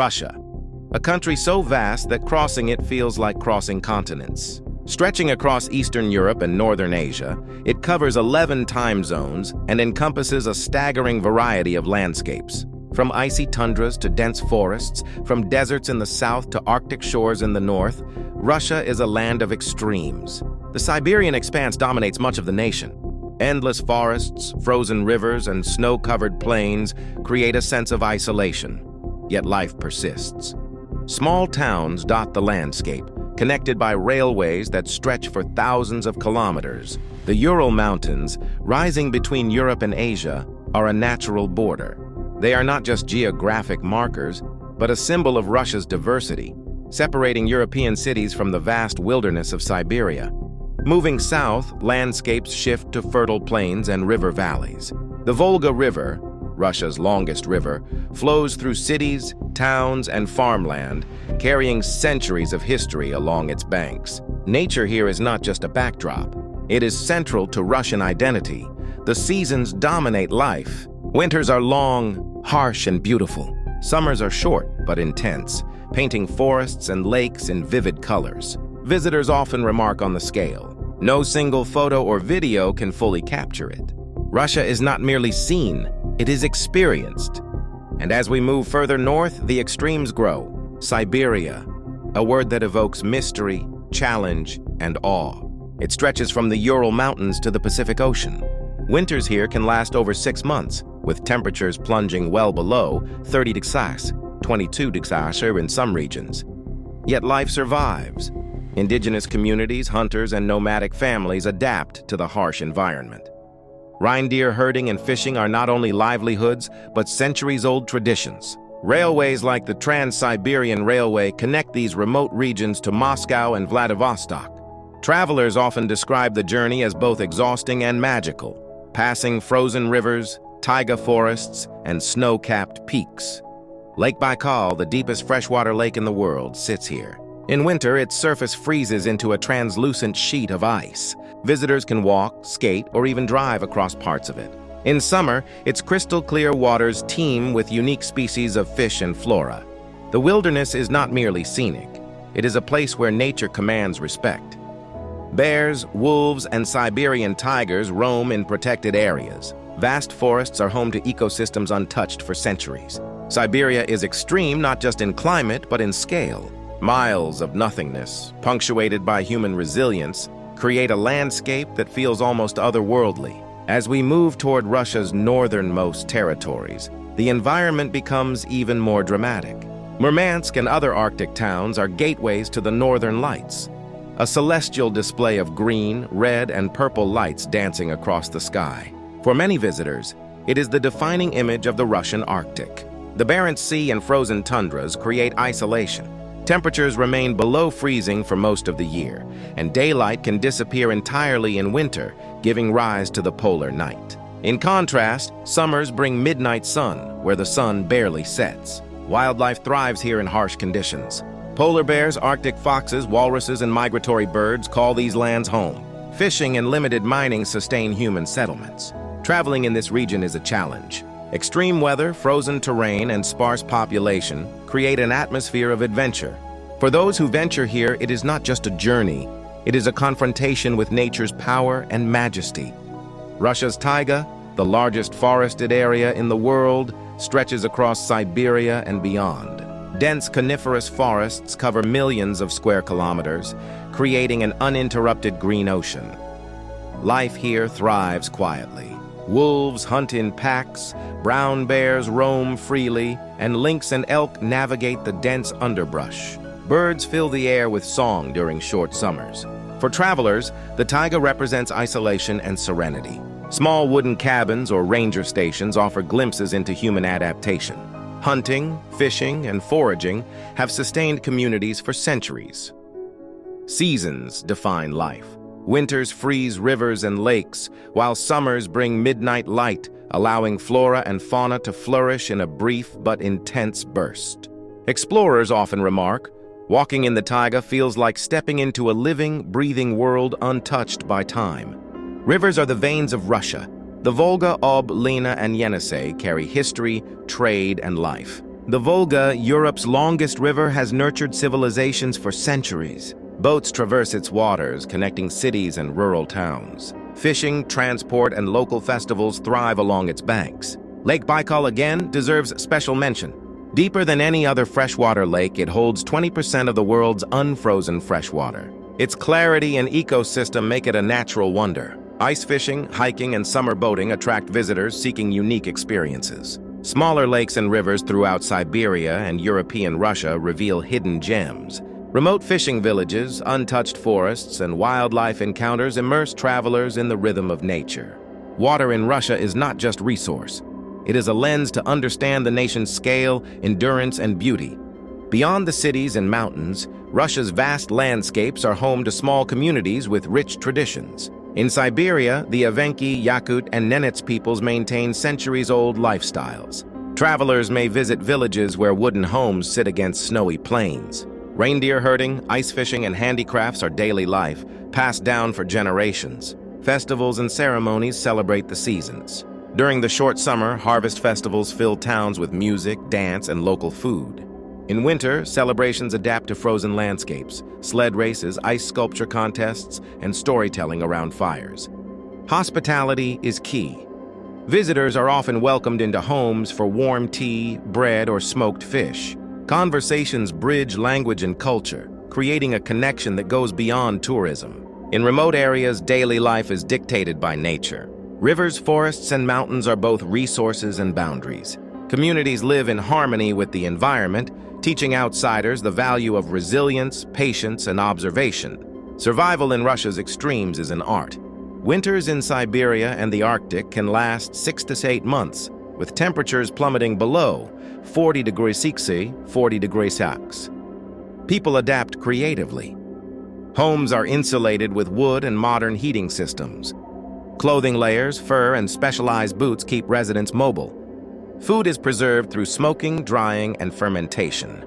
Russia, a country so vast that crossing it feels like crossing continents. Stretching across Eastern Europe and Northern Asia, it covers 11 time zones and encompasses a staggering variety of landscapes. From icy tundras to dense forests, from deserts in the south to Arctic shores in the north, Russia is a land of extremes. The Siberian expanse dominates much of the nation. Endless forests, frozen rivers, and snow-covered plains create a sense of isolation, yet life persists. Small towns dot the landscape, connected by railways that stretch for thousands of kilometers. The Ural Mountains, rising between Europe and Asia, are a natural border. They are not just geographic markers, but a symbol of Russia's diversity, separating European cities from the vast wilderness of Siberia. Moving south, landscapes shift to fertile plains and river valleys. The Volga River, Russia's longest river, flows through cities, towns, and farmland, carrying centuries of history along its banks. Nature here is not just a backdrop. It is central to Russian identity. The seasons dominate life. Winters are long, harsh, and beautiful. Summers are short but intense, painting forests and lakes in vivid colors. Visitors often remark on the scale. No single photo or video can fully capture it. Russia is not merely seen, it is experienced. And as we move further north, the extremes grow. Siberia, a word that evokes mystery, challenge, and awe. It stretches from the Ural Mountains to the Pacific Ocean. Winters here can last over 6 months, with temperatures plunging well below 30 degrees Celsius, 22 degrees Celsius in some regions. Yet life survives. Indigenous communities, hunters, and nomadic families adapt to the harsh environment. Reindeer herding and fishing are not only livelihoods, but centuries-old traditions. Railways like the Trans-Siberian Railway connect these remote regions to Moscow and Vladivostok. Travelers often describe the journey as both exhausting and magical, passing frozen rivers, taiga forests, and snow-capped peaks. Lake Baikal, the deepest freshwater lake in the world, sits here. In winter, its surface freezes into a translucent sheet of ice. Visitors can walk, skate, or even drive across parts of it. In summer, its crystal-clear waters teem with unique species of fish and flora. The wilderness is not merely scenic. It is a place where nature commands respect. Bears, wolves, and Siberian tigers roam in protected areas. Vast forests are home to ecosystems untouched for centuries. Siberia is extreme not just in climate, but in scale. Miles of nothingness, punctuated by human resilience, create a landscape that feels almost otherworldly. As we move toward Russia's northernmost territories, the environment becomes even more dramatic. Murmansk and other Arctic towns are gateways to the northern lights, a celestial display of green, red, and purple lights dancing across the sky. For many visitors, it is the defining image of the Russian Arctic. The Barents Sea and frozen tundras create isolation. Temperatures remain below freezing for most of the year, and daylight can disappear entirely in winter, giving rise to the polar night. In contrast, summers bring midnight sun, where the sun barely sets. Wildlife thrives here in harsh conditions. Polar bears, Arctic foxes, walruses, and migratory birds call these lands home. Fishing and limited mining sustain human settlements. Traveling in this region is a challenge. Extreme weather, frozen terrain, and sparse population create an atmosphere of adventure. For those who venture here, it is not just a journey, it is a confrontation with nature's power and majesty. Russia's taiga, the largest forested area in the world, stretches across Siberia and beyond. Dense coniferous forests cover millions of square kilometers, creating an uninterrupted green ocean. Life here thrives quietly. Wolves hunt in packs, brown bears roam freely, and lynx and elk navigate the dense underbrush. Birds fill the air with song during short summers. For travelers, the taiga represents isolation and serenity. Small wooden cabins or ranger stations offer glimpses into human adaptation. Hunting, fishing, and foraging have sustained communities for centuries. Seasons define life. Winters freeze rivers and lakes, while summers bring midnight light, allowing flora and fauna to flourish in a brief but intense burst. Explorers often remark, walking in the taiga feels like stepping into a living, breathing world untouched by time. Rivers are the veins of Russia. The Volga, Ob, Lena, and Yenisei carry history, trade, and life. The Volga, Europe's longest river, has nurtured civilizations for centuries. Boats traverse its waters, connecting cities and rural towns. Fishing, transport, and local festivals thrive along its banks. Lake Baikal again deserves special mention. Deeper than any other freshwater lake, it holds 20% of the world's unfrozen freshwater. Its clarity and ecosystem make it a natural wonder. Ice fishing, hiking, and summer boating attract visitors seeking unique experiences. Smaller lakes and rivers throughout Siberia and European Russia reveal hidden gems. Remote fishing villages, untouched forests, and wildlife encounters immerse travelers in the rhythm of nature. Water in Russia is not just resource. It is a lens to understand the nation's scale, endurance, and beauty. Beyond the cities and mountains, Russia's vast landscapes are home to small communities with rich traditions. In Siberia, the Evenki, Yakut, and Nenets peoples maintain centuries-old lifestyles. Travelers may visit villages where wooden homes sit against snowy plains. Reindeer herding, ice fishing, and handicrafts are daily life, passed down for generations. Festivals and ceremonies celebrate the seasons. During the short summer, harvest festivals fill towns with music, dance, and local food. In winter, celebrations adapt to frozen landscapes, sled races, ice sculpture contests, and storytelling around fires. Hospitality is key. Visitors are often welcomed into homes for warm tea, bread, or smoked fish. Conversations bridge language and culture, creating a connection that goes beyond tourism. In remote areas, daily life is dictated by nature. Rivers, forests, and mountains are both resources and boundaries. Communities live in harmony with the environment, teaching outsiders the value of resilience, patience, and observation. Survival in Russia's extremes is an art. Winters in Siberia and the Arctic can last 6 to 8 months, with temperatures plummeting below 40 degrees Celsius, 40 degrees Celsius. People adapt creatively. Homes are insulated with wood and modern heating systems. Clothing layers, fur, and specialized boots keep residents mobile. Food is preserved through smoking, drying, and fermentation.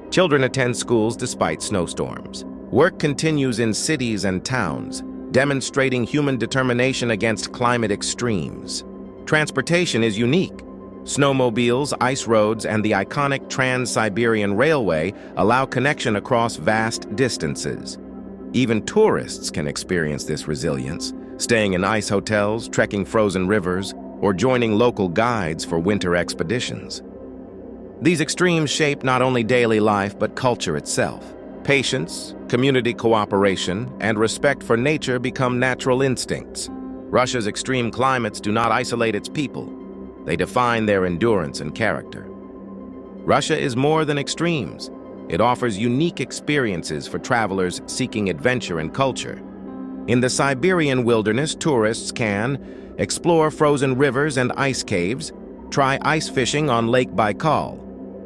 Children attend schools despite snowstorms. Work continues in cities and towns, demonstrating human determination against climate extremes. Transportation is unique. Snowmobiles, ice roads, and the iconic Trans-Siberian Railway allow connection across vast distances. Even tourists can experience this resilience, staying in ice hotels, trekking frozen rivers, or joining local guides for winter expeditions. These extremes shape not only daily life but culture itself. Patience, community cooperation, and respect for nature become natural instincts. Russia's extreme climates do not isolate its people. They define their endurance and character. Russia is more than extremes. It offers unique experiences for travelers seeking adventure and culture. In the Siberian wilderness, tourists can explore frozen rivers and ice caves, try ice fishing on Lake Baikal,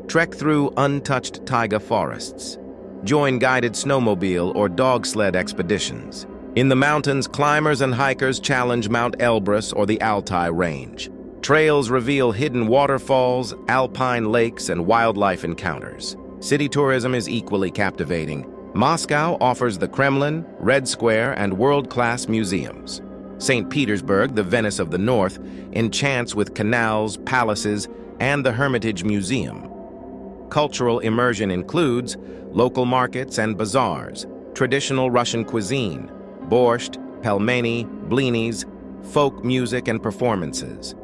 trek through untouched taiga forests, join guided snowmobile or dog sled expeditions. In the mountains, climbers and hikers challenge Mount Elbrus or the Altai range. Trails reveal hidden waterfalls, alpine lakes, and wildlife encounters. City tourism is equally captivating. Moscow offers the Kremlin, Red Square, and world-class museums. St. Petersburg, the Venice of the North, enchants with canals, palaces, and the Hermitage Museum. Cultural immersion includes local markets and bazaars, traditional Russian cuisine, borscht, pelmeni, blinis, folk music, and performances.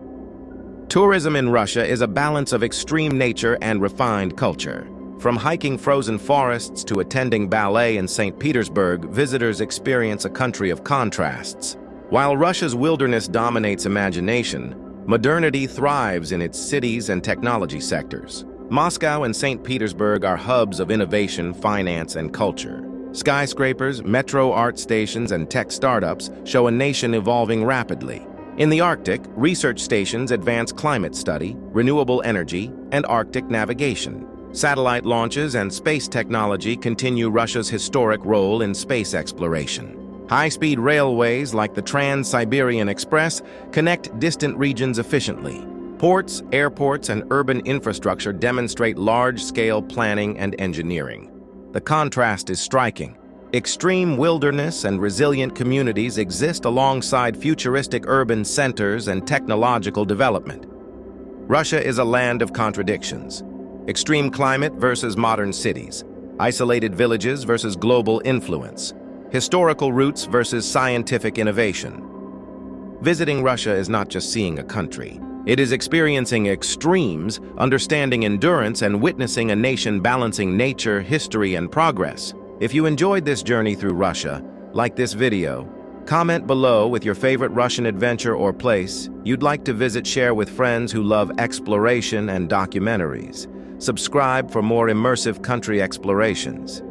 Tourism in Russia is a balance of extreme nature and refined culture. From hiking frozen forests to attending ballet in St. Petersburg, visitors experience a country of contrasts. While Russia's wilderness dominates imagination, modernity thrives in its cities and technology sectors. Moscow and St. Petersburg are hubs of innovation, finance, and culture. Skyscrapers, metro art stations, and tech startups show a nation evolving rapidly. In the Arctic, research stations advance climate study, renewable energy, and Arctic navigation. Satellite launches and space technology continue Russia's historic role in space exploration. High-speed railways like the Trans-Siberian Express connect distant regions efficiently. Ports, airports, and urban infrastructure demonstrate large-scale planning and engineering. The contrast is striking. Extreme wilderness and resilient communities exist alongside futuristic urban centers and technological development. Russia is a land of contradictions. Extreme climate versus modern cities. Isolated villages versus global influence. Historical roots versus scientific innovation. Visiting Russia is not just seeing a country. It is experiencing extremes, understanding endurance, and witnessing a nation balancing nature, history, and progress. If you enjoyed this journey through Russia, like this video, comment below with your favorite Russian adventure or place you'd like to visit. Share with friends who love exploration and documentaries. Subscribe for more immersive country explorations.